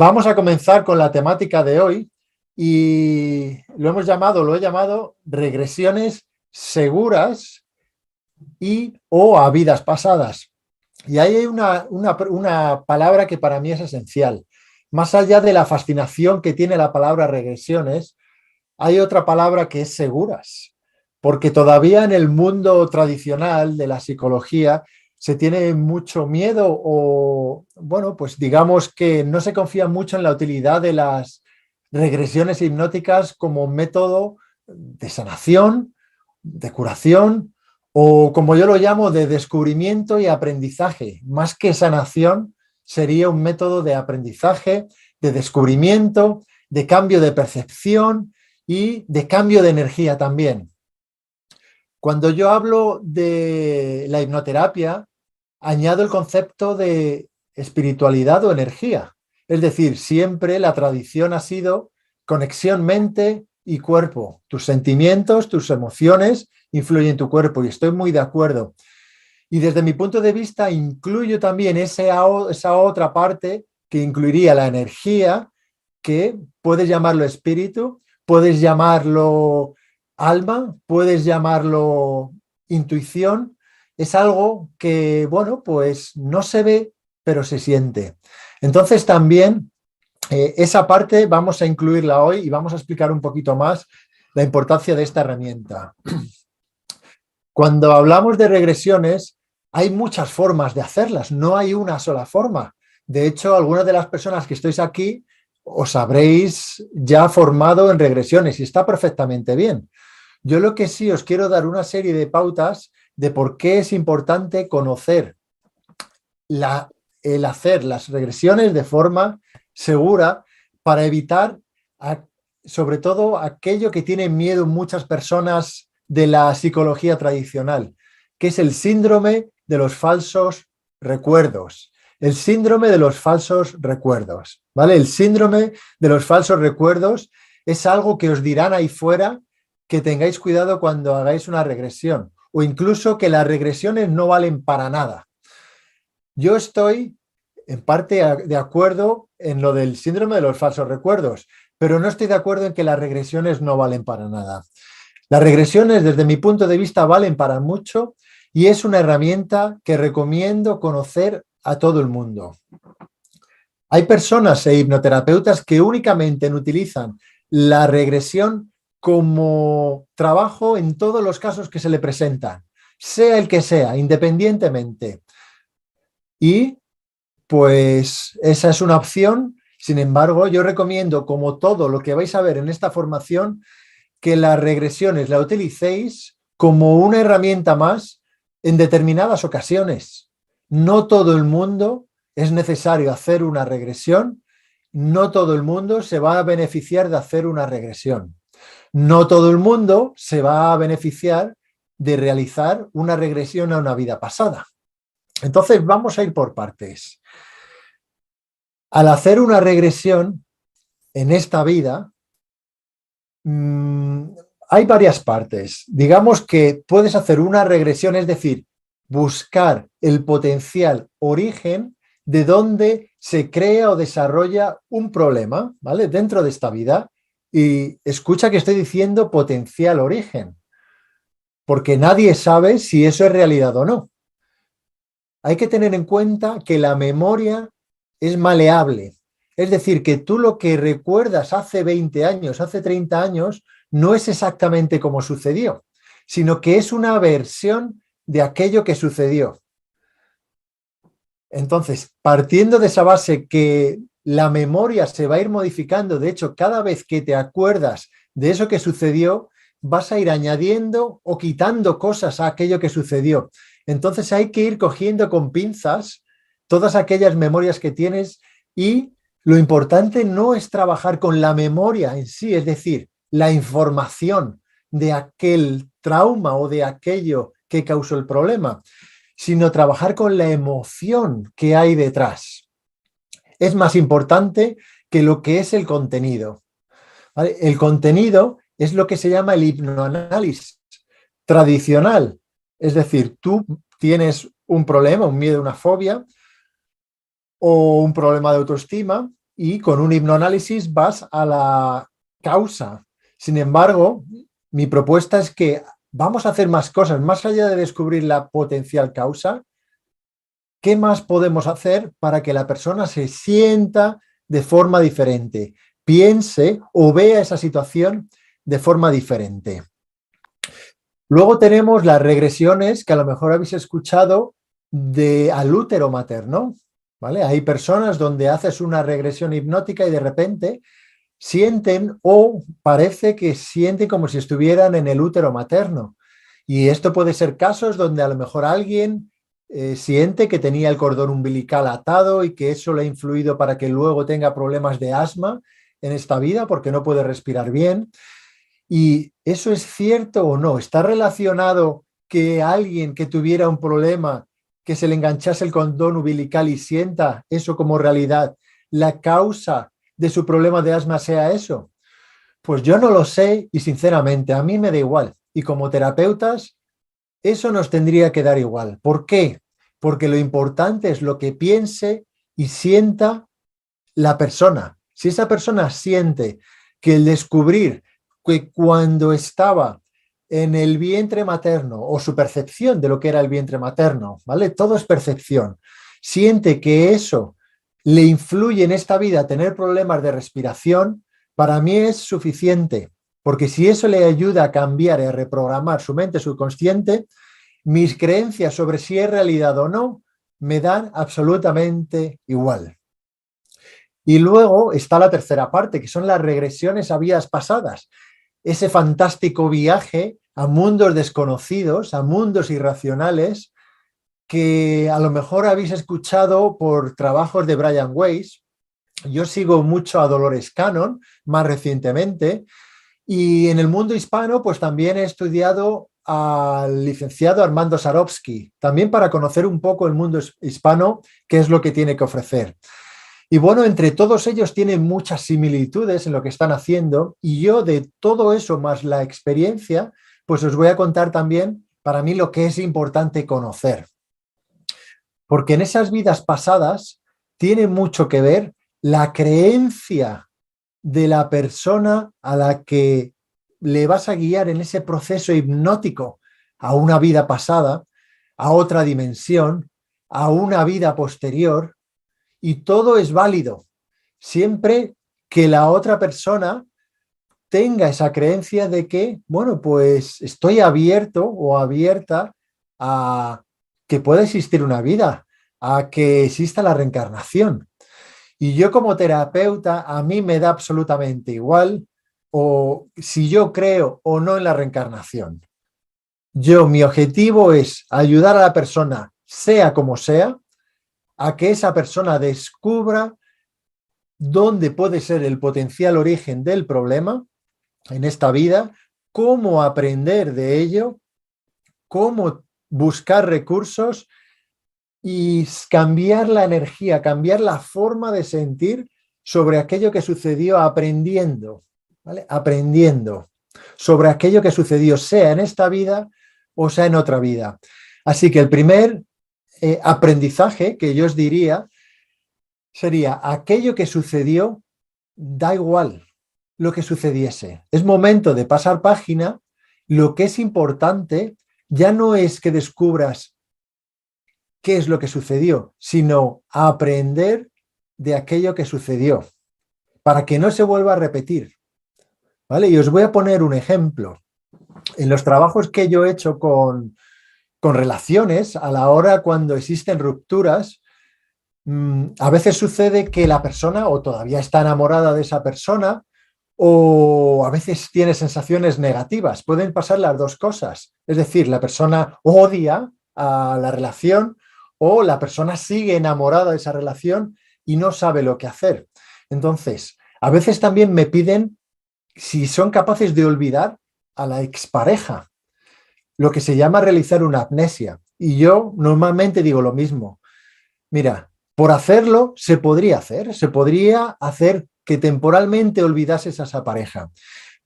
Vamos a comenzar con la temática de hoy y lo he llamado regresiones seguras y o a vidas pasadas. Y ahí hay una palabra que para mí es esencial. Más allá de la fascinación que tiene la palabra regresiones, hay otra palabra que es seguras, porque todavía en el mundo tradicional de la psicología se tiene mucho miedo o, bueno, pues digamos que no se confía mucho en la utilidad de las regresiones hipnóticas como método de sanación, de curación o, como yo lo llamo, de descubrimiento y aprendizaje. Más que sanación, sería un método de aprendizaje, de descubrimiento, de cambio de percepción y de cambio de energía también. Cuando yo hablo de la hipnoterapia, añado el concepto de espiritualidad o energía. Es decir, siempre la tradición ha sido conexión mente y cuerpo. Tus sentimientos, tus emociones influyen en tu cuerpo y estoy muy de acuerdo. Y desde mi punto de vista incluyo también esa otra parte que incluiría la energía, que puedes llamarlo espíritu, puedes llamarlo alma, puedes llamarlo intuición. Es algo que, bueno, pues no se ve, pero se siente. Entonces también esa parte vamos a incluirla hoy y vamos a explicar un poquito más la importancia de esta herramienta. Cuando hablamos de regresiones, hay muchas formas de hacerlas, no hay una sola forma. De hecho, algunas de las personas que estáis aquí os habréis ya formado en regresiones y está perfectamente bien. Yo lo que sí os quiero dar una serie de pautas de por qué es importante conocer el hacer las regresiones de forma segura para evitar, sobre todo, aquello que tienen miedo muchas personas de la psicología tradicional, que es el síndrome de los falsos recuerdos. El síndrome de los falsos recuerdos, ¿vale? El síndrome de los falsos recuerdos es algo que os dirán ahí fuera que tengáis cuidado cuando hagáis una regresión o incluso que las regresiones no valen para nada. Yo estoy en parte de acuerdo en lo del síndrome de los falsos recuerdos, pero no estoy de acuerdo en que las regresiones no valen para nada. Las regresiones, desde mi punto de vista, valen para mucho y es una herramienta que recomiendo conocer a todo el mundo. Hay personas e hipnoterapeutas que únicamente utilizan la regresión como trabajo en todos los casos que se le presentan, sea el que sea, independientemente. Y pues esa es una opción. Sin embargo, yo recomiendo, como todo lo que vais a ver en esta formación, que las regresiones la utilicéis como una herramienta más en determinadas ocasiones. No todo el mundo es necesario hacer una regresión, no todo el mundo se va a beneficiar de hacer una regresión. No todo el mundo se va a beneficiar de realizar una regresión a una vida pasada. Entonces vamos a ir por partes. Al hacer una regresión en esta vida, hay varias partes. Digamos que puedes hacer una regresión, es decir, buscar el potencial origen de donde se crea o desarrolla un problema, ¿vale? Dentro de esta vida. Y escucha que estoy diciendo potencial origen, porque nadie sabe si eso es realidad o no. Hay que tener en cuenta que la memoria es maleable. Es decir, que tú lo que recuerdas hace 20 años, hace 30 años, no es exactamente como sucedió, sino que es una versión de aquello que sucedió. Entonces, partiendo de esa base que la memoria se va a ir modificando, de hecho, cada vez que te acuerdas de eso que sucedió, vas a ir añadiendo o quitando cosas a aquello que sucedió. Entonces hay que ir cogiendo con pinzas todas aquellas memorias que tienes y lo importante no es trabajar con la memoria en sí, es decir, la información de aquel trauma o de aquello que causó el problema, sino trabajar con la emoción que hay detrás. Es más importante que lo que es el contenido, ¿vale? El contenido es lo que se llama el hipnoanálisis tradicional. Es decir, tú tienes un problema, un miedo, una fobia o un problema de autoestima y con un hipnoanálisis vas a la causa. Sin embargo, mi propuesta es que vamos a hacer más cosas, más allá de descubrir la potencial causa. ¿Qué más podemos hacer para que la persona se sienta de forma diferente, piense o vea esa situación de forma diferente? Luego tenemos las regresiones que a lo mejor habéis escuchado al útero materno, ¿vale? Hay personas donde haces una regresión hipnótica y de repente sienten o parece que sienten como si estuvieran en el útero materno. Y esto puede ser casos donde a lo mejor alguien siente que tenía el cordón umbilical atado y que eso le ha influido para que luego tenga problemas de asma en esta vida porque no puede respirar bien. ¿Y eso es cierto o no? ¿Está relacionado que alguien que tuviera un problema, que se le enganchase el cordón umbilical y sienta eso como realidad, la causa de su problema de asma sea eso? Pues yo no lo sé y sinceramente a mí me da igual. Y como terapeutas, eso nos tendría que dar igual. ¿Por qué? Porque lo importante es lo que piense y sienta la persona. Si esa persona siente que el descubrir que cuando estaba en el vientre materno o su percepción de lo que era el vientre materno, ¿vale? Todo es percepción. Siente que eso le influye en esta vida a tener problemas de respiración, para mí es suficiente, porque si eso le ayuda a cambiar y a reprogramar su mente subconsciente, mis creencias sobre si es realidad o no me dan absolutamente igual. Y luego está la tercera parte, que son las regresiones a vidas pasadas. Ese fantástico viaje a mundos desconocidos, a mundos irracionales, que a lo mejor habéis escuchado por trabajos de Brian Weiss. Yo sigo mucho a Dolores Cannon, más recientemente, y en el mundo hispano, pues también he estudiado al licenciado Armando Sarowski, también para conocer un poco el mundo hispano, qué es lo que tiene que ofrecer. Y bueno, entre todos ellos tienen muchas similitudes en lo que están haciendo y yo de todo eso más la experiencia, pues os voy a contar también para mí lo que es importante conocer. Porque en esas vidas pasadas tiene mucho que ver la creencia de la persona a la que le vas a guiar en ese proceso hipnótico a una vida pasada, a otra dimensión, a una vida posterior. Y todo es válido, siempre que la otra persona tenga esa creencia de que, bueno, pues estoy abierto o abierta a que pueda existir una vida, a que exista la reencarnación. Y yo como terapeuta, a mí me da absolutamente igual o si yo creo o no en la reencarnación. Mi objetivo es ayudar a la persona, sea como sea, a que esa persona descubra dónde puede ser el potencial origen del problema en esta vida, cómo aprender de ello, cómo buscar recursos y cambiar la energía, cambiar la forma de sentir sobre aquello que sucedió aprendiendo, ¿vale? Aprendiendo sobre aquello que sucedió, sea en esta vida o sea en otra vida. Así que el primer aprendizaje que yo os diría sería aquello que sucedió, da igual lo que sucediese. Es momento de pasar página. Lo que es importante ya no es que descubras qué es lo que sucedió, sino aprender de aquello que sucedió para que no se vuelva a repetir. ¿Vale? Y os voy a poner un ejemplo. En los trabajos que yo he hecho con relaciones, a la hora cuando existen rupturas, a veces sucede que la persona o todavía está enamorada de esa persona o a veces tiene sensaciones negativas. Pueden pasar las dos cosas. Es decir, la persona odia a la relación o la persona sigue enamorada de esa relación y no sabe lo que hacer. Entonces, a veces también me piden si son capaces de olvidar a la expareja, lo que se llama realizar una amnesia. Y yo normalmente digo lo mismo. Mira, por hacerlo se podría hacer que temporalmente olvidases a esa pareja.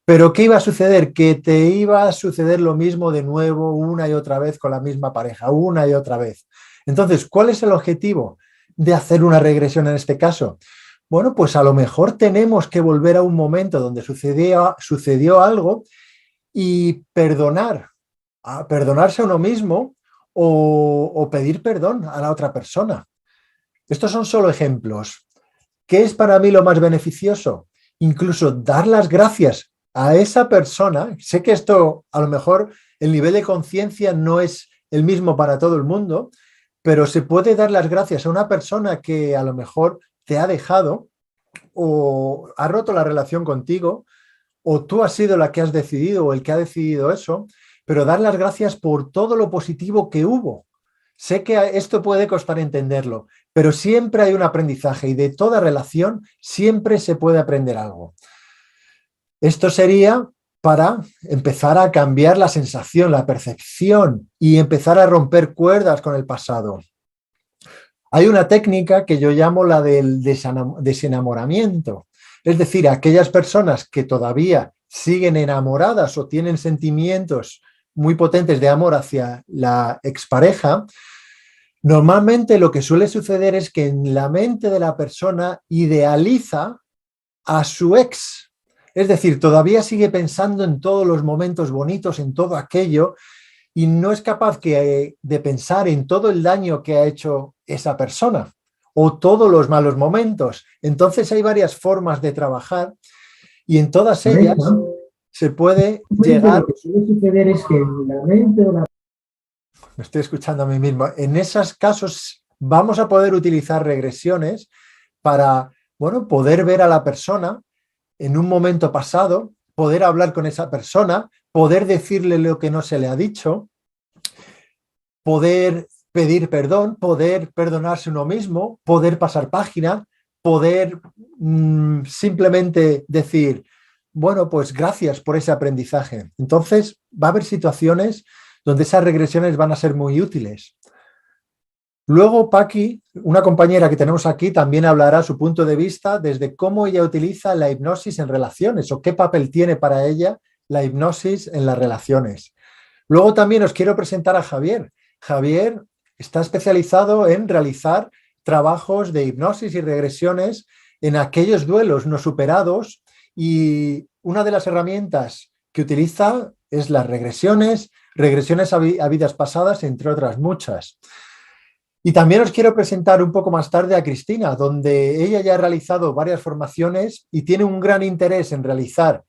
Pero ¿qué iba a suceder? Que te iba a suceder lo mismo de nuevo una y otra vez con la misma pareja, una y otra vez. Entonces, ¿cuál es el objetivo de hacer una regresión en este caso? bueno, pues a lo mejor tenemos que volver a un momento donde sucedió algo y perdonarse a uno mismo o pedir perdón a la otra persona. Estos son solo ejemplos. ¿Qué es para mí lo más beneficioso? Incluso dar las gracias a esa persona. Sé que esto, a lo mejor, el nivel de conciencia no es el mismo para todo el mundo, pero se puede dar las gracias a una persona que a lo mejor te ha dejado o ha roto la relación contigo, o tú has sido la que has decidido o el que ha decidido eso, pero dar las gracias por todo lo positivo que hubo. Sé que esto puede costar entenderlo, pero siempre hay un aprendizaje y de toda relación siempre se puede aprender algo. Esto sería para empezar a cambiar la sensación, la percepción y empezar a romper cuerdas con el pasado. Hay una técnica que yo llamo la del desenamoramiento. Es decir, aquellas personas que todavía siguen enamoradas o tienen sentimientos muy potentes de amor hacia la expareja, normalmente lo que suele suceder es que en la mente de la persona idealiza a su ex. Es decir, todavía sigue pensando en todos los momentos bonitos, en todo aquello, y no es capaz de pensar en todo el daño que ha hecho esa persona o todos los malos momentos. Entonces hay varias formas de trabajar y en todas ellas se puede llegar... Lo que suele suceder es que en la mente o la... Me estoy escuchando a mí mismo. En esos casos vamos a poder utilizar regresiones para, bueno, poder ver a la persona en un momento pasado, poder hablar con esa persona, poder decirle lo que no se le ha dicho, poder pedir perdón, poder perdonarse uno mismo, poder pasar página, poder simplemente decir, bueno, pues gracias por ese aprendizaje. Entonces va a haber situaciones donde esas regresiones van a ser muy útiles. Luego, Paqui, una compañera que tenemos aquí, también hablará su punto de vista desde cómo ella utiliza la hipnosis en relaciones o qué papel tiene para ella la hipnosis en las relaciones. Luego también os quiero presentar a Javier. Javier está especializado en realizar trabajos de hipnosis y regresiones en aquellos duelos no superados y una de las herramientas que utiliza es las regresiones a vidas pasadas, entre otras muchas. Y también os quiero presentar un poco más tarde a Cristina, donde ella ya ha realizado varias formaciones y tiene un gran interés en realizar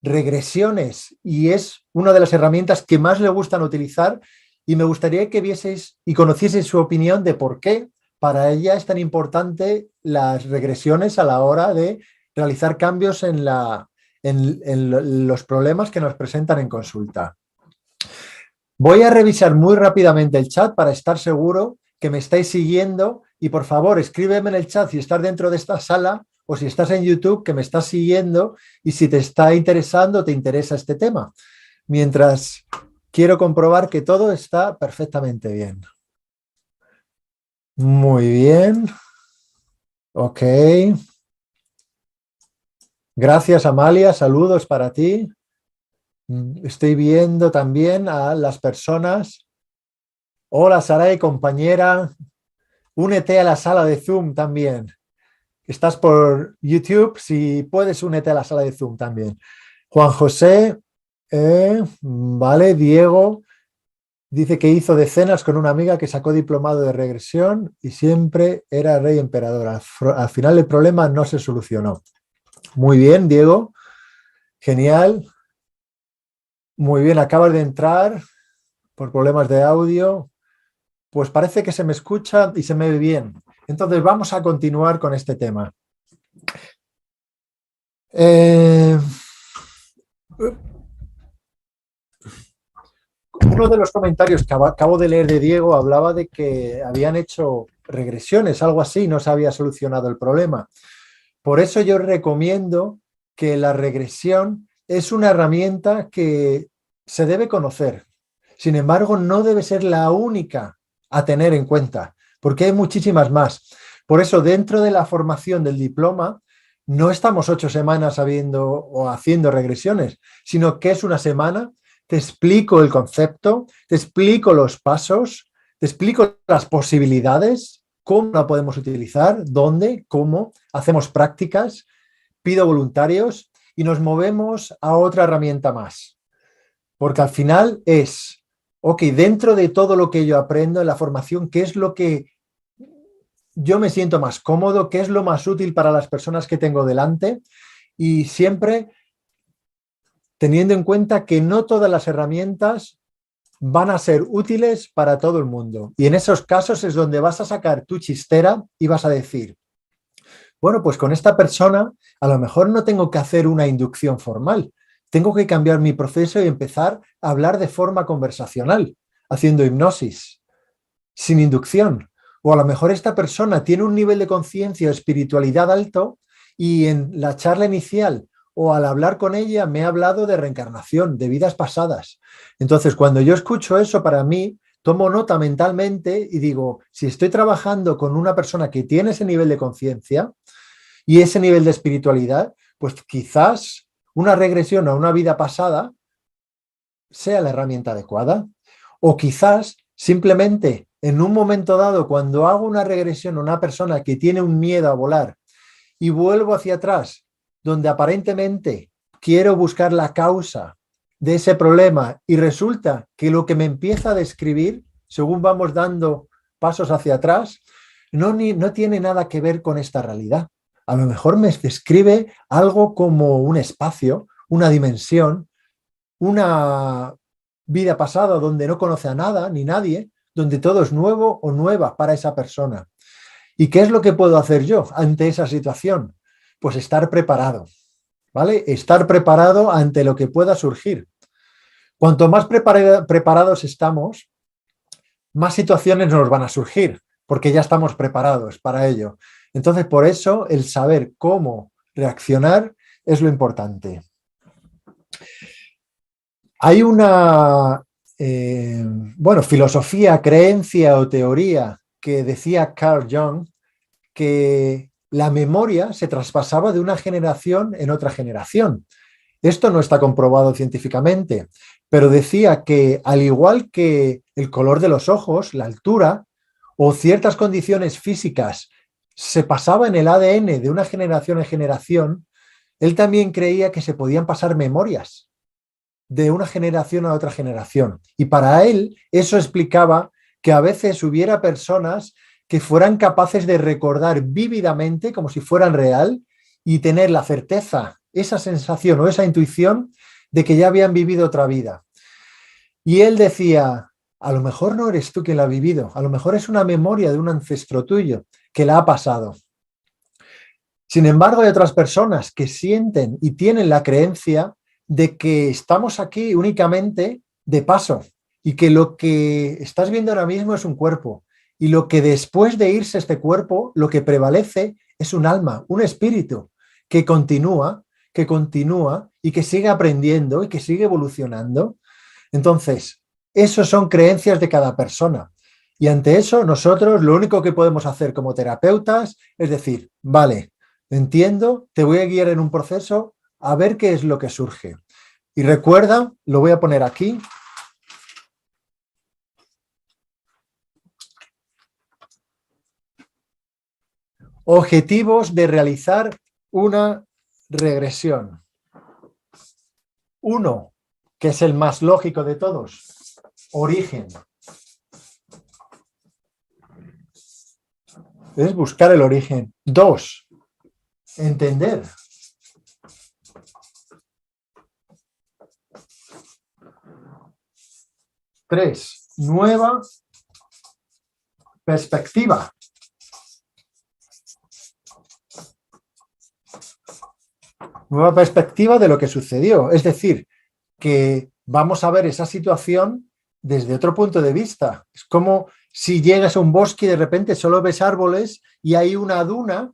regresiones y es una de las herramientas que más le gustan utilizar y me gustaría que vieseis y conocieseis su opinión de por qué para ella es tan importante las regresiones a la hora de realizar cambios en los problemas que nos presentan en consulta. Voy a revisar muy rápidamente el chat para estar seguro que me estáis siguiendo y por favor escríbeme en el chat si estás dentro de esta sala o si estás en YouTube que me estás siguiendo y si te está interesando, te interesa este tema. Mientras quiero comprobar que todo está perfectamente bien. Muy bien. Ok. Gracias, Amalia. Saludos para ti. Estoy viendo también a las personas. Hola, Saray, compañera. Únete a la sala de Zoom también. Estás por YouTube, si puedes, únete a la sala de Zoom también. Juan José, vale, Diego, dice que hizo decenas con una amiga que sacó diplomado de regresión y siempre era rey emperador. Al final el problema no se solucionó. Muy bien, Diego, genial. Muy bien, acabas de entrar por problemas de audio. Pues parece que se me escucha y se me ve bien. Entonces vamos a continuar con este tema. Uno de los comentarios que acabo de leer de Diego hablaba de que habían hecho regresiones, algo así, no se había solucionado el problema. Por eso yo recomiendo que la regresión es una herramienta que se debe conocer. Sin embargo, no debe ser la única a tener en cuenta, porque hay muchísimas más. Por eso, dentro de la formación del diploma, no estamos 8 semanas sabiendo o haciendo regresiones, sino que es una semana, te explico el concepto, te explico los pasos, te explico las posibilidades ¿Cómo la podemos utilizar? ¿Dónde? ¿Cómo? Hacemos prácticas, pido voluntarios y nos movemos a otra herramienta más. Porque al final es, ok, dentro de todo lo que yo aprendo en la formación, ¿qué es lo que yo me siento más cómodo? ¿Qué es lo más útil para las personas que tengo delante? Y siempre teniendo en cuenta que no todas las herramientas van a ser útiles para todo el mundo. Y en esos casos es donde vas a sacar tu chistera y vas a decir, bueno, pues con esta persona a lo mejor no tengo que hacer una inducción formal, tengo que cambiar mi proceso y empezar a hablar de forma conversacional, haciendo hipnosis, sin inducción. O a lo mejor esta persona tiene un nivel de conciencia o espiritualidad alto y en la charla inicial o al hablar con ella me ha hablado de reencarnación, de vidas pasadas. Entonces, cuando yo escucho eso, para mí, tomo nota mentalmente y digo, si estoy trabajando con una persona que tiene ese nivel de conciencia y ese nivel de espiritualidad, pues quizás una regresión a una vida pasada sea la herramienta adecuada. O quizás simplemente en un momento dado, cuando hago una regresión a una persona que tiene un miedo a volar y vuelvo hacia atrás, donde aparentemente quiero buscar la causa de ese problema y resulta que lo que me empieza a describir, según vamos dando pasos hacia atrás, no tiene nada que ver con esta realidad. A lo mejor me describe algo como un espacio, una dimensión, una vida pasada donde no conoce a nada ni nadie, donde todo es nuevo o nueva para esa persona. ¿Y qué es lo que puedo hacer yo ante esa situación? Pues estar preparado, ¿vale? Estar preparado ante lo que pueda surgir. Cuanto más preparados estamos, más situaciones nos van a surgir, porque ya estamos preparados para ello. Entonces, por eso, el saber cómo reaccionar es lo importante. Hay una, filosofía, creencia o teoría que decía Carl Jung que la memoria se traspasaba de una generación en otra generación. Esto no está comprobado científicamente, pero decía que al igual que el color de los ojos, la altura o ciertas condiciones físicas se pasaba en el ADN de una generación en generación, él también creía que se podían pasar memorias de una generación a otra generación. Y para él eso explicaba que a veces hubiera personas que fueran capaces de recordar vívidamente, como si fueran real, y tener la certeza, esa sensación o esa intuición de que ya habían vivido otra vida. Y él decía, a lo mejor no eres tú quien la ha vivido, a lo mejor es una memoria de un ancestro tuyo que la ha pasado. Sin embargo, hay otras personas que sienten y tienen la creencia de que estamos aquí únicamente de paso y que lo que estás viendo ahora mismo es un cuerpo y lo que después de irse este cuerpo, lo que prevalece es un alma, un espíritu que continúa y que sigue aprendiendo y que sigue evolucionando. Entonces, eso son creencias de cada persona. Y ante eso, nosotros lo único que podemos hacer como terapeutas es decir, vale, entiendo, te voy a guiar en un proceso a ver qué es lo que surge. Y recuerda, lo voy a poner aquí. Objetivos de realizar una regresión. Uno, que es el más lógico de todos, origen. Es buscar el origen. Dos, entender. Tres, nueva perspectiva. Nueva perspectiva de lo que sucedió. Es decir, que vamos a ver esa situación desde otro punto de vista. Es como si llegas a un bosque y de repente solo ves árboles y hay una duna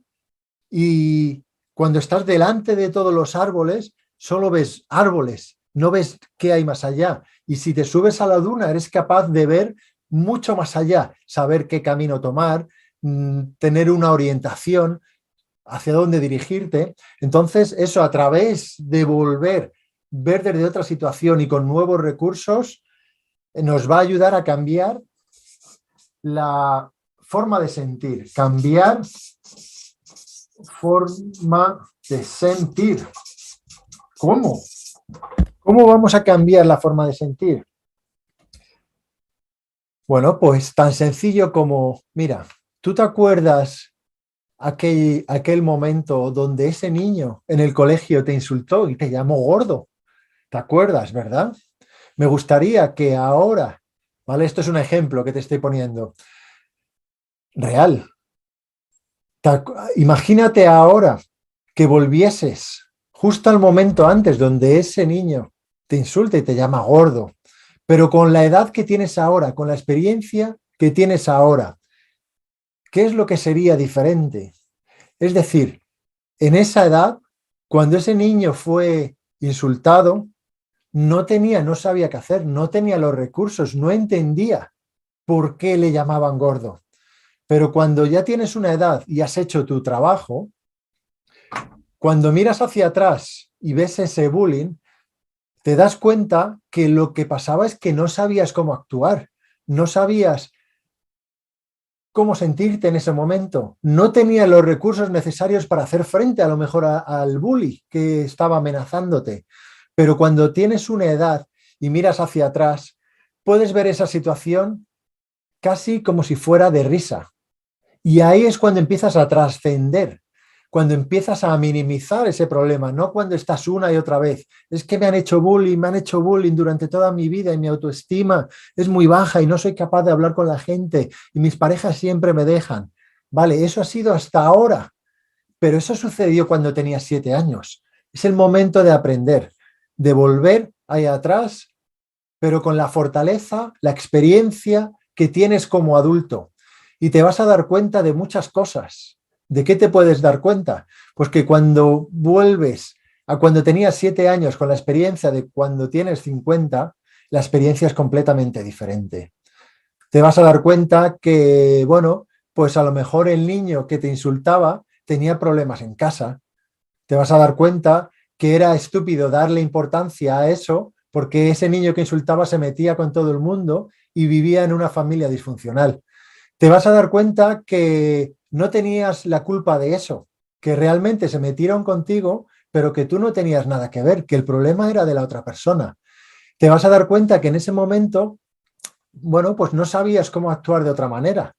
y cuando estás delante de todos los árboles solo ves árboles, no ves qué hay más allá. Y si te subes a la duna eres capaz de ver mucho más allá, saber qué camino tomar, tener una orientación hacia dónde dirigirte. Entonces, eso a través de ver desde otra situación y con nuevos recursos, nos va a ayudar a cambiar la forma de sentir, cambiar forma de sentir. ¿Cómo? ¿Cómo vamos a cambiar la forma de sentir? Bueno, pues tan sencillo como, mira, ¿tú te acuerdas aquel momento donde ese niño en el colegio te insultó y te llamó gordo? ¿Te acuerdas, verdad? Me gustaría que ahora, ¿vale? Esto es un ejemplo que te estoy poniendo, real. Imagínate ahora que volvieses justo al momento antes donde ese niño te insulta y te llama gordo, pero con la edad que tienes ahora, con la experiencia que tienes ahora, ¿qué es lo que sería diferente? Es decir, en esa edad, cuando ese niño fue insultado, no sabía qué hacer, no tenía los recursos, no entendía por qué le llamaban gordo. Pero cuando ya tienes una edad y has hecho tu trabajo, cuando miras hacia atrás y ves ese bullying, te das cuenta que lo que pasaba es que no sabías cómo actuar, no sabías cómo sentirte en ese momento, no tenías los recursos necesarios para hacer frente a lo mejor al bully que estaba amenazándote. Pero cuando tienes una edad y miras hacia atrás, puedes ver esa situación casi como si fuera de risa. Y ahí es cuando empiezas a trascender, cuando empiezas a minimizar ese problema, no cuando estás una y otra vez. Es que me han hecho bullying durante toda mi vida y mi autoestima es muy baja y no soy capaz de hablar con la gente y mis parejas siempre me dejan. Vale, eso ha sido hasta ahora, pero eso sucedió cuando tenías 7 años. Es el momento de aprender, de volver ahí atrás, pero con la fortaleza, la experiencia que tienes como adulto. Y te vas a dar cuenta de muchas cosas. ¿De qué te puedes dar cuenta? Pues que cuando vuelves a cuando tenías 7 años con la experiencia de cuando tienes 50, la experiencia es completamente diferente. Te vas a dar cuenta que, bueno, pues a lo mejor el niño que te insultaba tenía problemas en casa. Te vas a dar cuenta que era estúpido darle importancia a eso porque ese niño que insultaba se metía con todo el mundo y vivía en una familia disfuncional. Te vas a dar cuenta que no tenías la culpa de eso, que realmente se metieron contigo, pero que tú no tenías nada que ver, que el problema era de la otra persona. Te vas a dar cuenta que en ese momento, bueno, pues no sabías cómo actuar de otra manera.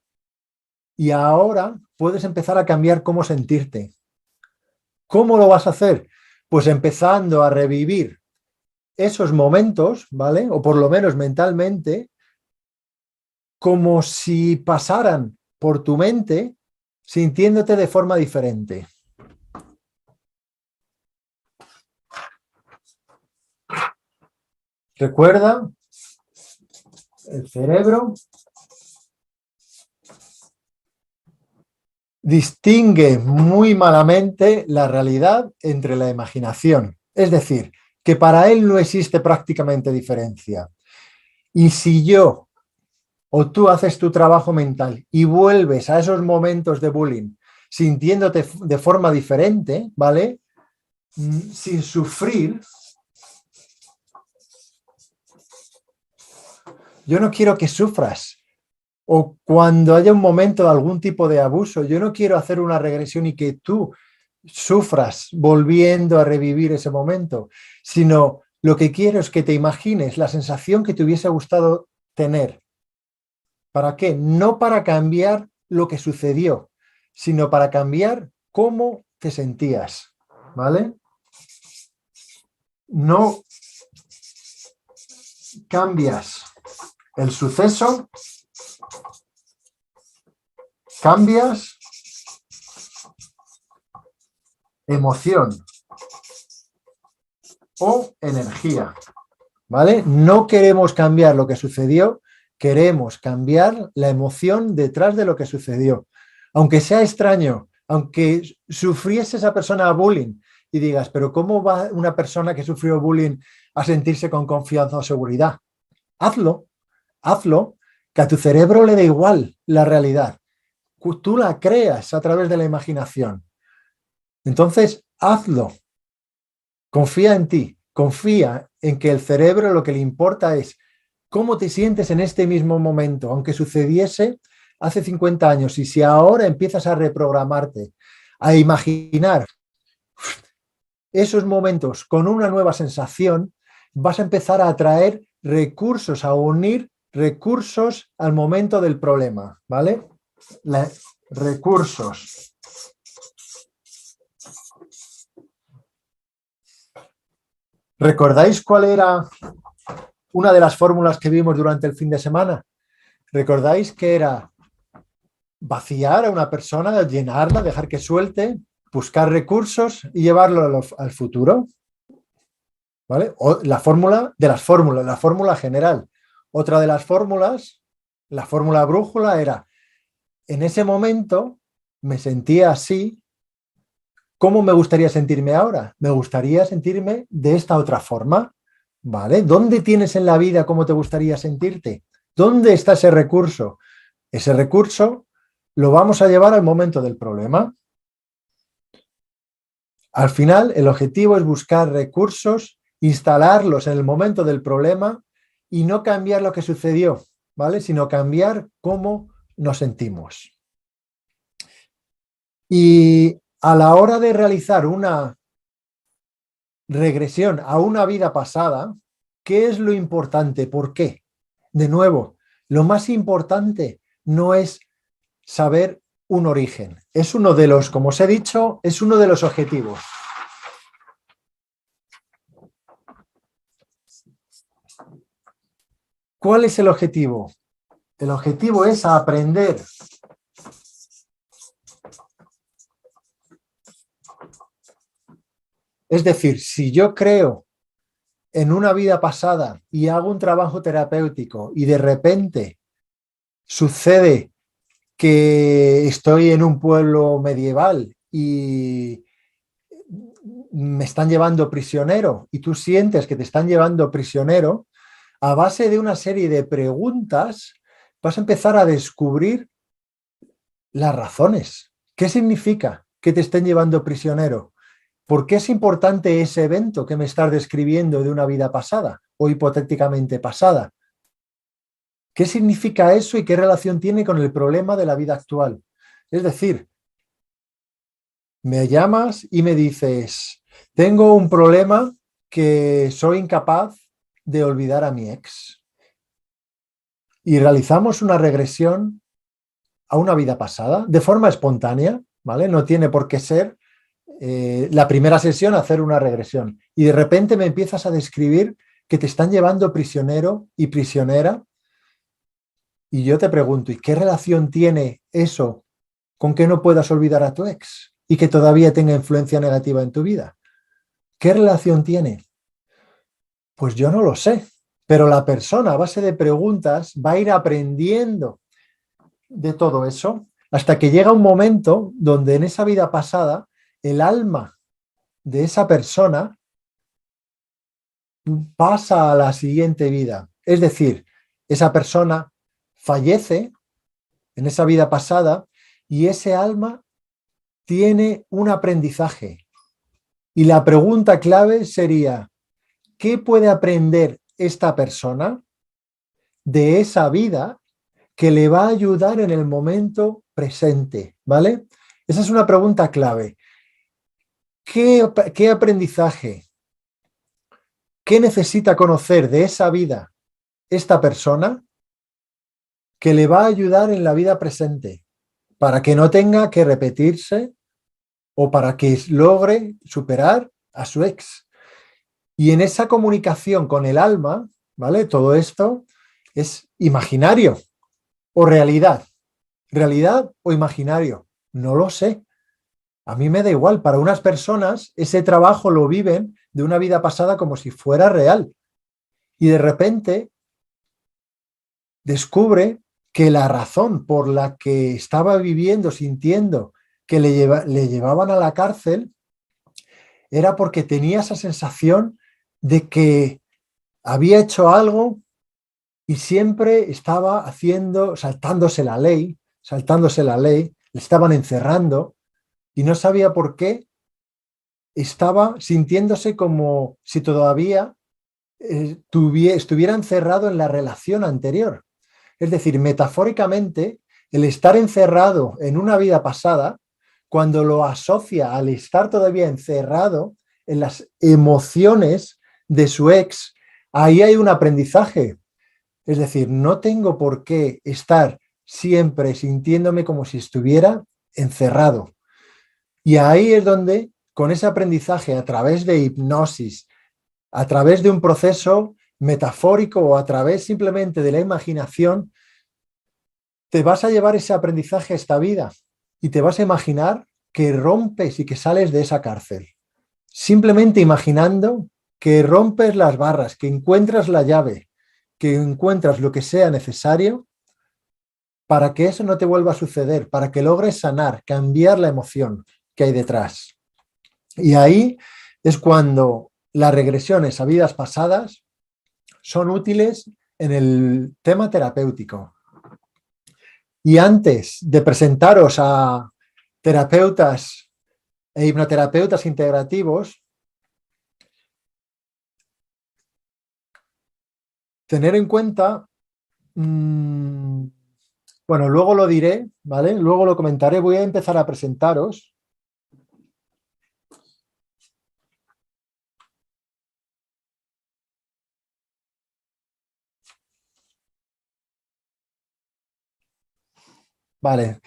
Y ahora puedes empezar a cambiar cómo sentirte. ¿Cómo lo vas a hacer? Pues empezando a revivir esos momentos, ¿vale? O por lo menos mentalmente, como si pasaran por tu mente, sintiéndote de forma diferente. Recuerda, el cerebro distingue muy malamente la realidad entre la imaginación. Es decir, que para él no existe prácticamente diferencia. Y si yo o tú haces tu trabajo mental y vuelves a esos momentos de bullying sintiéndote de forma diferente, ¿vale? Sin sufrir, yo no quiero que sufras. O cuando haya un momento de algún tipo de abuso, yo no quiero hacer una regresión y que tú sufras volviendo a revivir ese momento, sino lo que quiero es que te imagines la sensación que te hubiese gustado tener. ¿Para qué? No para cambiar lo que sucedió, sino para cambiar cómo te sentías, ¿vale? No cambias el suceso, cambias emoción o energía, ¿vale? No queremos cambiar lo que sucedió, queremos cambiar la emoción detrás de lo que sucedió. Aunque sea extraño, aunque sufriese esa persona bullying y digas, pero ¿cómo va una persona que sufrió bullying a sentirse con confianza o seguridad? Hazlo, hazlo, que a tu cerebro le da igual la realidad. Tú la creas a través de la imaginación. Entonces, hazlo. Confía en ti, confía en que el cerebro lo que le importa es cómo te sientes en este mismo momento, aunque sucediese hace 50 años y si ahora empiezas a reprogramarte, a imaginar esos momentos con una nueva sensación, vas a empezar a atraer recursos, a unir recursos al momento del problema, ¿vale? Recursos. ¿Recordáis cuál era una de las fórmulas que vimos durante el fin de semana? ¿Recordáis que era vaciar a una persona, llenarla, dejar que suelte, buscar recursos y llevarlo al futuro? ¿Vale? O la fórmula de las fórmulas, la fórmula general. Otra de las fórmulas, la fórmula brújula era, en ese momento me sentía así, ¿cómo me gustaría sentirme ahora? Me gustaría sentirme de esta otra forma, ¿vale? ¿Dónde tienes en la vida cómo te gustaría sentirte? ¿Dónde está ese recurso? Ese recurso lo vamos a llevar al momento del problema. Al final, el objetivo es buscar recursos, instalarlos en el momento del problema y no cambiar lo que sucedió, ¿vale? Sino cambiar cómo nos sentimos. Y a la hora de realizar una regresión a una vida pasada, ¿qué es lo importante? ¿Por qué? De nuevo, lo más importante no es saber un origen. Es uno de los, como os he dicho, es uno de los objetivos. ¿Cuál es el objetivo? El objetivo es aprender. Es decir, si yo creo en una vida pasada y hago un trabajo terapéutico y de repente sucede que estoy en un pueblo medieval y me están llevando prisionero y tú sientes que te están llevando prisionero, a base de una serie de preguntas vas a empezar a descubrir las razones. ¿Qué significa que te estén llevando prisionero? ¿Por qué es importante ese evento que me estás describiendo de una vida pasada o hipotéticamente pasada? ¿Qué significa eso y qué relación tiene con el problema de la vida actual? Es decir, me llamas y me dices, tengo un problema que soy incapaz de olvidar a mi ex. Y realizamos una regresión a una vida pasada de forma espontánea, ¿vale? No tiene por qué ser la primera sesión hacer una regresión. Y de repente me empiezas a describir que te están llevando prisionero y prisionera. Y yo te pregunto, ¿y qué relación tiene eso con que no puedas olvidar a tu ex y que todavía tenga influencia negativa en tu vida? ¿Qué relación tiene? Pues yo no lo sé, pero la persona a base de preguntas va a ir aprendiendo de todo eso hasta que llega un momento donde en esa vida pasada el alma de esa persona pasa a la siguiente vida. Es decir, esa persona fallece en esa vida pasada y ese alma tiene un aprendizaje. Y la pregunta clave sería, ¿qué puede aprender esta persona de esa vida que le va a ayudar en el momento presente? ¿Vale? Esa es una pregunta clave. ¿Qué aprendizaje? ¿Qué necesita conocer de esa vida esta persona que le va a ayudar en la vida presente para que no tenga que repetirse o para que logre superar a su ex? Y en esa comunicación con el alma, ¿vale? Todo esto es imaginario o realidad. ¿Realidad o imaginario? No lo sé. A mí me da igual. Para unas personas ese trabajo lo viven de una vida pasada como si fuera real. Y de repente descubre que la razón por la que estaba viviendo, sintiendo que le llevaban a la cárcel, era porque tenía esa sensación de que había hecho algo y siempre estaba saltándose la ley, le estaban encerrando y no sabía por qué estaba sintiéndose como si todavía estuviera encerrado en la relación anterior. Es decir, metafóricamente, el estar encerrado en una vida pasada, cuando lo asocia al estar todavía encerrado en las emociones de su ex, ahí hay un aprendizaje. Es decir, no tengo por qué estar siempre sintiéndome como si estuviera encerrado. Y ahí es donde, con ese aprendizaje a través de hipnosis, a través de un proceso metafórico o a través simplemente de la imaginación, te vas a llevar ese aprendizaje a esta vida y te vas a imaginar que rompes y que sales de esa cárcel. Simplemente imaginando que rompes las barras, que encuentras la llave, que encuentras lo que sea necesario para que eso no te vuelva a suceder, para que logres sanar, cambiar la emoción que hay detrás. Y ahí es cuando las regresiones a vidas pasadas son útiles en el tema terapéutico. Y antes de presentaros a terapeutas e hipnoterapeutas integrativos, tener en cuenta, bueno, luego lo diré, ¿vale? Luego lo comentaré, voy a empezar a presentaros. Vale,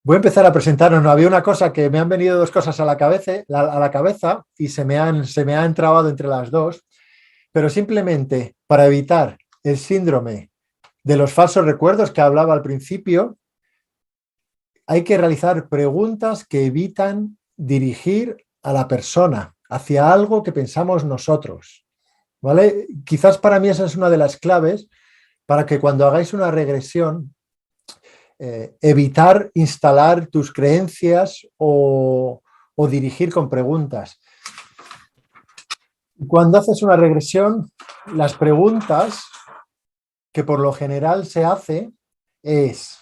voy a empezar a presentaros. No, había una cosa que me han venido dos cosas a la cabeza y se me han entrabado entre las dos, pero simplemente para evitar el síndrome de los falsos recuerdos que hablaba al principio, hay que realizar preguntas que evitan dirigir a la persona hacia algo que pensamos nosotros, ¿vale? Quizás para mí esa es una de las claves para que cuando hagáis una regresión, evitar instalar tus creencias o dirigir con preguntas. Cuando haces una regresión, las preguntas que por lo general se hace es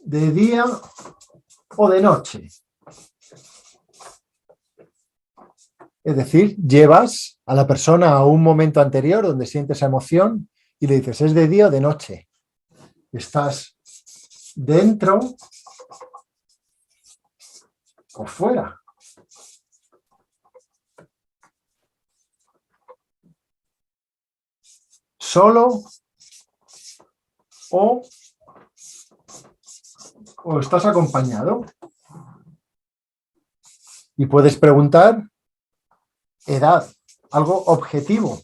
¿de día o de noche? Es decir, llevas a la persona a un momento anterior donde siente esa emoción y le dices, ¿es de día o de noche? ¿Estás dentro o fuera? ¿Solo o estás acompañado? Y puedes preguntar edad, algo objetivo.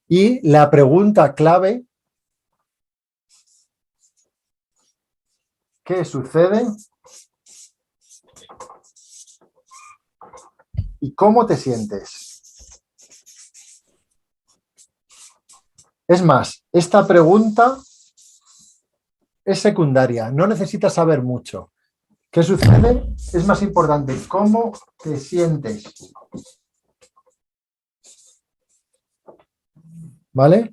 Y la pregunta clave, ¿qué sucede? ¿Y cómo te sientes? Es más, esta pregunta es secundaria, no necesitas saber mucho. ¿Qué sucede? Es más importante cómo te sientes. ¿Vale?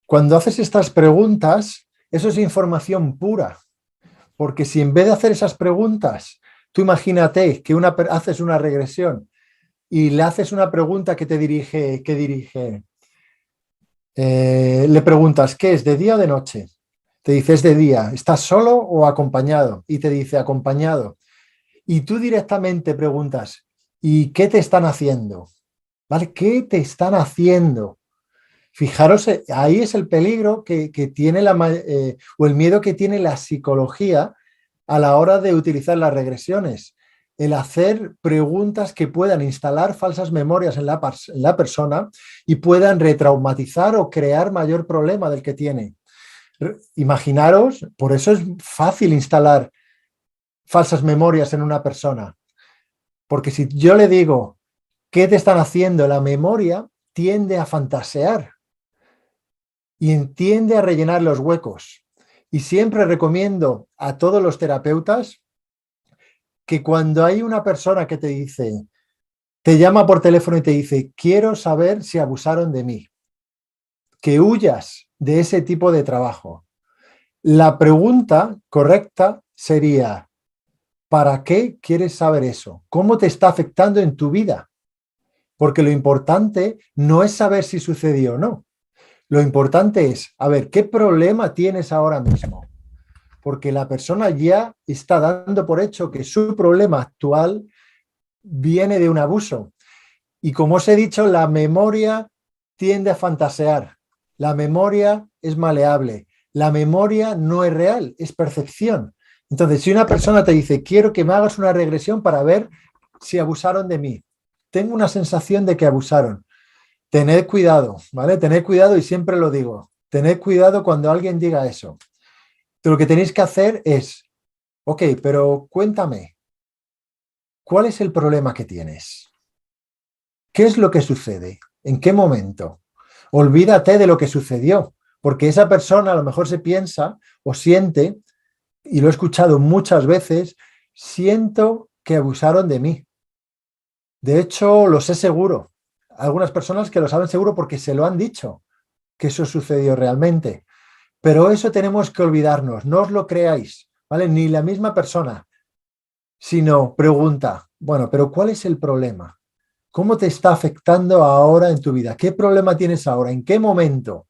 Cuando haces estas preguntas, eso es información pura. Porque si en vez de hacer esas preguntas, tú imagínate que haces una regresión y le haces una pregunta que te dirige, le preguntas, ¿qué es, de día o de noche? Te dice, es de día. ¿Estás solo o acompañado? Y te dice, acompañado. Y tú directamente preguntas, ¿y qué te están haciendo? ¿Vale? ¿Qué te están haciendo? Fijaros, ahí es el peligro que tiene o el miedo que tiene la psicología a la hora de utilizar las regresiones. El hacer preguntas que puedan instalar falsas memorias en la persona y puedan retraumatizar o crear mayor problema del que tiene. Imaginaros, por eso es fácil instalar falsas memorias en una persona. Porque si yo le digo, ¿qué te están haciendo? La memoria tiende a fantasear y tiende a rellenar los huecos. Y siempre recomiendo a todos los terapeutas que cuando hay una persona que te dice, te llama por teléfono y te dice, quiero saber si abusaron de mí, que huyas de ese tipo de trabajo. La pregunta correcta sería, ¿para qué quieres saber eso? ¿Cómo te está afectando en tu vida? porque lo importante no es saber si sucedió o no. Lo importante es, a ver, ¿qué problema tienes ahora mismo? Porque la persona ya está dando por hecho que su problema actual viene de un abuso. Y como os he dicho, la memoria tiende a fantasear. La memoria es maleable. La memoria no es real, es percepción. Entonces, si una persona te dice, quiero que me hagas una regresión para ver si abusaron de mí, tengo una sensación de que abusaron. Tened cuidado, ¿vale? Tened cuidado y siempre lo digo. Tened cuidado cuando alguien diga eso. Lo que tenéis que hacer es, ok, pero cuéntame, ¿cuál es el problema que tienes? ¿Qué es lo que sucede? ¿En qué momento? Olvídate de lo que sucedió, porque esa persona a lo mejor se piensa o siente, y lo he escuchado muchas veces, siento que abusaron de mí. De hecho, lo sé seguro. Algunas personas que lo saben seguro porque se lo han dicho, que eso sucedió realmente. Pero eso tenemos que olvidarnos, no os lo creáis, ¿vale? Ni la misma persona, sino pregunta, bueno, pero ¿cuál es el problema? ¿Cómo te está afectando ahora en tu vida? ¿Qué problema tienes ahora? ¿En qué momento?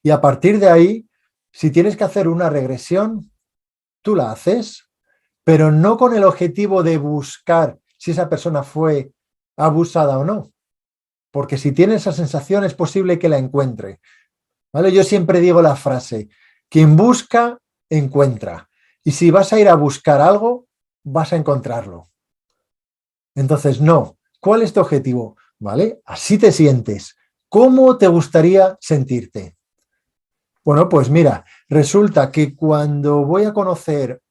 Y a partir de ahí, si tienes que hacer una regresión, tú la haces, pero no con el objetivo de buscar si esa persona fue abusada o no, porque si tiene esa sensación es posible que la encuentre, ¿vale? Yo siempre digo la frase, quien busca, encuentra. Y si vas a ir a buscar algo, vas a encontrarlo. Entonces, no. ¿Cuál es tu objetivo? ¿Vale? Así te sientes. ¿Cómo te gustaría sentirte? Bueno, pues mira, resulta que cuando voy a conocer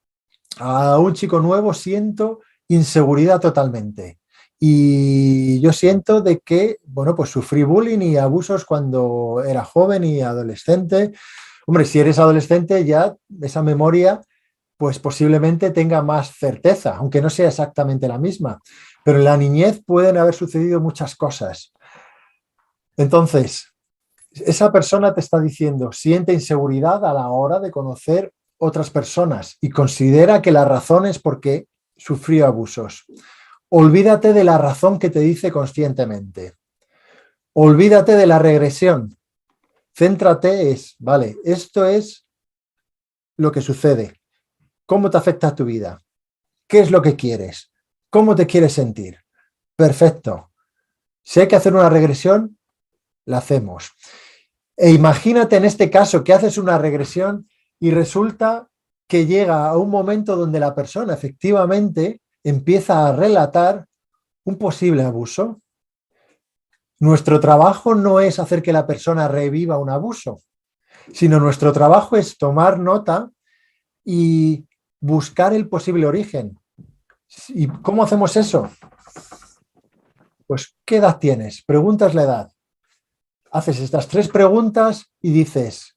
a un chico nuevo siento inseguridad totalmente. Y yo siento de que, bueno, pues sufrí bullying y abusos cuando era joven y adolescente. Hombre, si eres adolescente ya esa memoria pues posiblemente tenga más certeza, aunque no sea exactamente la misma. Pero en la niñez pueden haber sucedido muchas cosas. Entonces, esa persona te está diciendo, siente inseguridad a la hora de conocer otras personas y considera que la razón es porque sufrió abusos. Olvídate de la razón que te dice conscientemente. Olvídate de la regresión. Céntrate es, vale, esto es lo que sucede. ¿Cómo te afecta a tu vida? ¿Qué es lo que quieres? ¿Cómo te quieres sentir? Perfecto. Si hay que hacer una regresión, la hacemos. E imagínate en este caso que haces una regresión y resulta que llega a un momento donde la persona efectivamente empieza a relatar un posible abuso. Nuestro trabajo no es hacer que la persona reviva un abuso, sino nuestro trabajo es tomar nota y buscar el posible origen. ¿Y cómo hacemos eso? Pues, ¿qué edad tienes? Preguntas la edad. Haces estas tres preguntas y dices,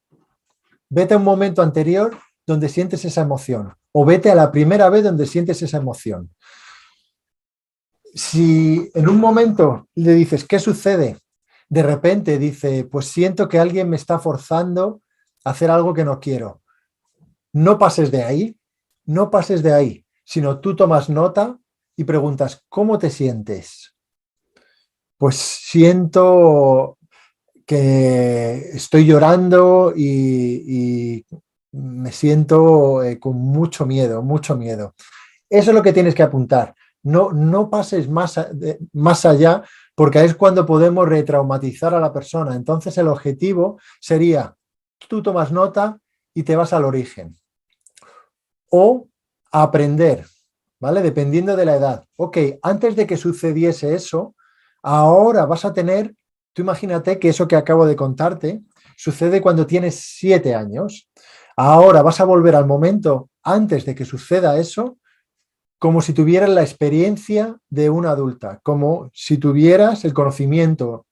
vete a un momento anterior donde sientes esa emoción o vete a la primera vez donde sientes esa emoción. Si en un momento le dices, ¿qué sucede? De repente dice, pues siento que alguien me está forzando a hacer algo que no quiero. No pases de ahí, no pases de ahí, sino tú tomas nota y preguntas, ¿cómo te sientes? Pues siento que estoy llorando y me siento con mucho miedo, mucho miedo. Eso es lo que tienes que apuntar. No, no pases más allá porque es cuando podemos retraumatizar a la persona. Entonces el objetivo sería, tú tomas nota y te vas al origen. O aprender, ¿vale? Dependiendo de la edad. Ok, antes de que sucediese eso, ahora vas a tener, tú imagínate que eso que acabo de contarte sucede cuando tienes 7 años. Ahora vas a volver al momento antes de que suceda eso, como si tuvieras la experiencia de una adulta, como si tuvieras el conocimiento,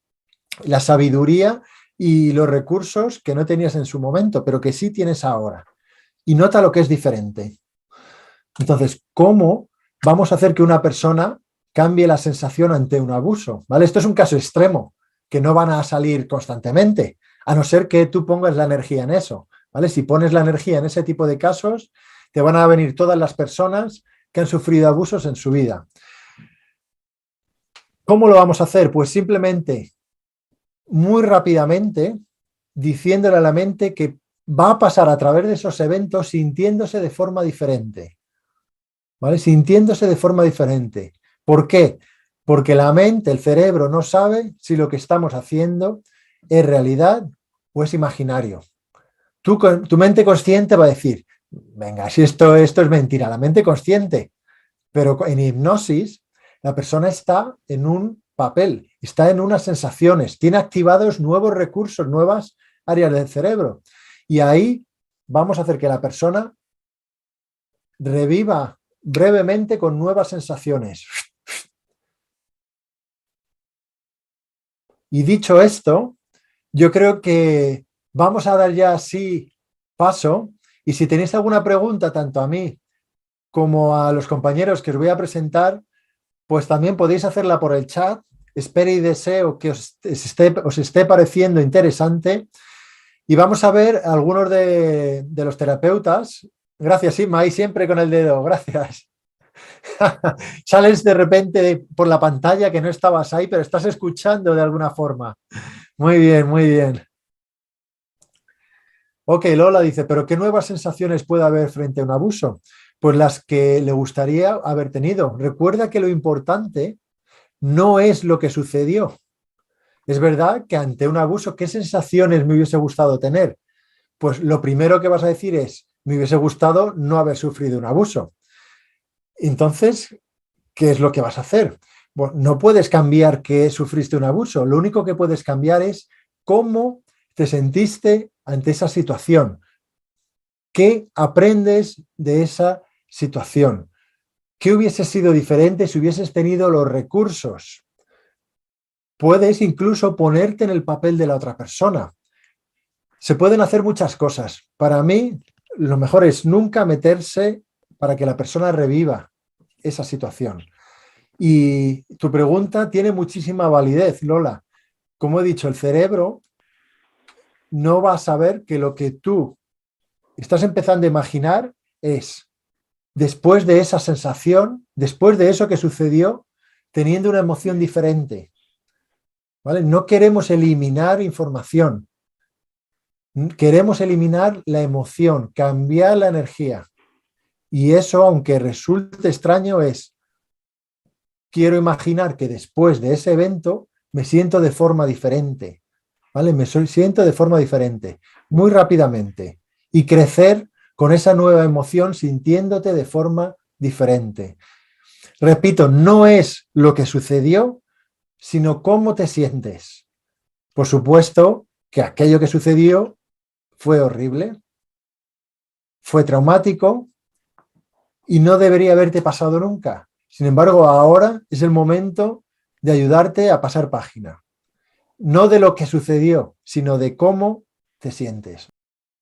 la sabiduría y los recursos que no tenías en su momento, pero que sí tienes ahora. Y nota lo que es diferente. Entonces, ¿cómo vamos a hacer que una persona cambie la sensación ante un abuso? ¿Vale? Esto es un caso extremo, que no van a salir constantemente, a no ser que tú pongas la energía en eso. ¿Vale? Si pones la energía en ese tipo de casos, te van a venir todas las personas que han sufrido abusos en su vida. ¿Cómo lo vamos a hacer? Pues simplemente, muy rápidamente, diciéndole a la mente que va a pasar a través de esos eventos sintiéndose de forma diferente, ¿vale? Sintiéndose de forma diferente. ¿Por qué? Porque la mente, el cerebro, no sabe si lo que estamos haciendo es realidad o es imaginario. Tu mente consciente va a decir, venga, si esto es mentira, la mente consciente, pero en hipnosis la persona está en un papel, está en unas sensaciones, tiene activados nuevos recursos, nuevas áreas del cerebro. Y ahí vamos a hacer que la persona reviva brevemente con nuevas sensaciones. Y dicho esto, yo creo que vamos a dar ya así paso. Y si tenéis alguna pregunta, tanto a mí como a los compañeros que os voy a presentar, pues también podéis hacerla por el chat. Espero y deseo que os esté pareciendo interesante. Y vamos a ver algunos de los terapeutas. Gracias, Inma, ahí siempre con el dedo. Gracias. Sales de repente por la pantalla que no estabas ahí, pero estás escuchando de alguna forma. Muy bien, muy bien. Ok, Lola dice, pero ¿qué nuevas sensaciones puede haber frente a un abuso? Pues las que le gustaría haber tenido. Recuerda que lo importante no es lo que sucedió. Es verdad que ante un abuso, ¿qué sensaciones me hubiese gustado tener? Pues lo primero que vas a decir es, me hubiese gustado no haber sufrido un abuso. Entonces, ¿qué es lo que vas a hacer? Bueno, no puedes cambiar que sufriste un abuso. Lo único que puedes cambiar es cómo te sentiste ante esa situación. ¿Qué aprendes de esa situación? ¿Qué hubiese sido diferente si hubieses tenido los recursos? Puedes incluso ponerte en el papel de la otra persona. Se pueden hacer muchas cosas. Para mí, lo mejor es nunca meterse para que la persona reviva esa situación. Y tu pregunta tiene muchísima validez, Lola. Como he dicho, el cerebro no va a saber que lo que tú estás empezando a imaginar es después de esa sensación, después de eso que sucedió, teniendo una emoción diferente. ¿Vale? No queremos eliminar información, queremos eliminar la emoción, cambiar la energía. Y eso, aunque resulte extraño, es, quiero imaginar que después de ese evento me siento de forma diferente, ¿vale? Siento de forma diferente, muy rápidamente, y crecer con esa nueva emoción sintiéndote de forma diferente. Repito, no es lo que sucedió, sino cómo te sientes. Por supuesto que aquello que sucedió fue horrible, fue traumático y no debería haberte pasado nunca. Sin embargo, ahora es el momento de ayudarte a pasar página. No de lo que sucedió, sino de cómo te sientes.